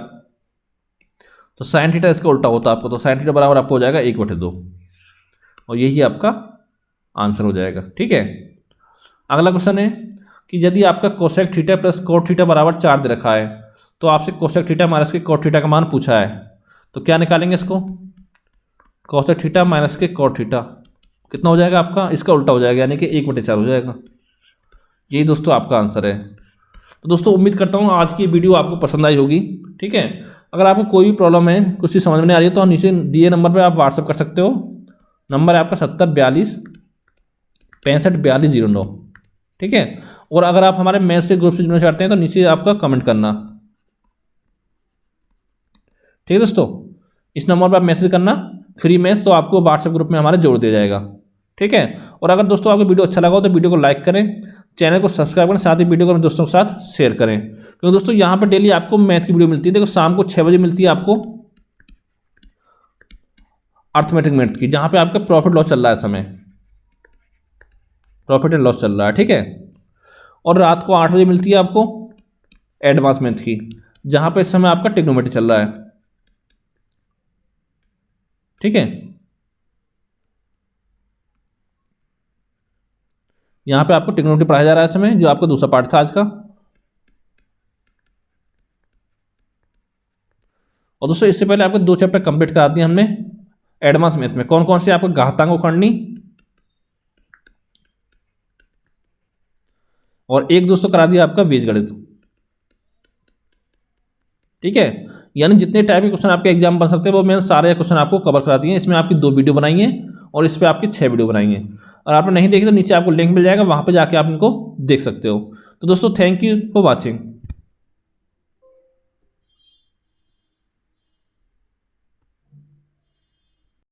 तो साइन थीटा इसका उल्टा होता है आपको, तो साइन थीटा बराबर आपको हो जाएगा 1/2 और यही आपका आंसर हो जाएगा। ठीक है, अगला क्वेश्चन है कि यदि आपका cosec theta plus cot theta बराबर 4 दे रखा है तो आपसे कोसेक थीटा माइनस के कोट थीटा का मान पूछा है, तो क्या निकालेंगे इसको? कोसेक थीटा माइनस के कोट थीटा कितना हो जाएगा आपका? इसका उल्टा हो जाएगा, यानी कि 1/4 हो जाएगा। यही दोस्तों आपका आंसर है। तो दोस्तों उम्मीद करता हूँ आज की वीडियो आपको पसंद आई होगी। ठीक है, अगर आपको कोई भी प्रॉब्लम है, कुछ भी समझ में नहीं आ रही है, तो नीचे दिए नंबर पे आप व्हाट्सअप कर सकते हो। नंबर है आपका 7042 65 4209। ठीक है, और अगर आप हमारे मैथ्स के ग्रुप से जुड़ना चाहते हैं तो नीचे आपका कमेंट करना। ठीक है दोस्तों, इस नंबर पर आप मैसेज करना फ्री मैथ्स, तो आपको व्हाट्सएप ग्रुप में हमारे जोड़ दिया जाएगा। ठीक है, और अगर दोस्तों आपको वीडियो अच्छा लगा हो तो वीडियो को लाइक करें, चैनल को सब्सक्राइब करें, साथ ही वीडियो को अपने दोस्तों के साथ शेयर करें, क्योंकि दोस्तों यहाँ पर डेली आपको मैथ की वीडियो मिलती है। देखो शाम को 6 बजे मिलती है आपको अर्थमेटिक मैथ की, जहाँ पे आपका प्रॉफिट लॉस चल रहा है इस समय, प्रॉफिट एंड लॉस चल रहा है। ठीक है, और रात को 8 बजे मिलती है आपको एडवांस मैथ की, जहाँ पे इस समय आपका ट्रिग्नोमेट्री चल रहा है। ठीक है, यहाँ पे आपको ट्रिग्नोमेट्री पढ़ाया जा रहा है इस समय, जो आपका दूसरा पार्ट था आज का। और दोस्तों इससे पहले आपको 2 चैप्टर कंप्लीट करा दिए हमने एडवांस मैथ में। कौन कौन से? आपको घातांक उखड़नी और एक दोस्तों करा दिया आपका बीजगणित। ठीक है, यानी जितने टाइप के क्वेश्चन आपके एग्जाम बन सकते हैं वो मैंने सारे क्वेश्चन आपको कवर करा दिए हैं। इसमें आपकी 2 वीडियो बनाई है और इस पर आपकी 6 वीडियो बनाई है। और आपने नहीं देखी तो नीचे आपको लिंक मिल जाएगा, वहाँ पर जाके आप इनको देख सकते हो। तो दोस्तों थैंक यू फॉर वॉचिंग।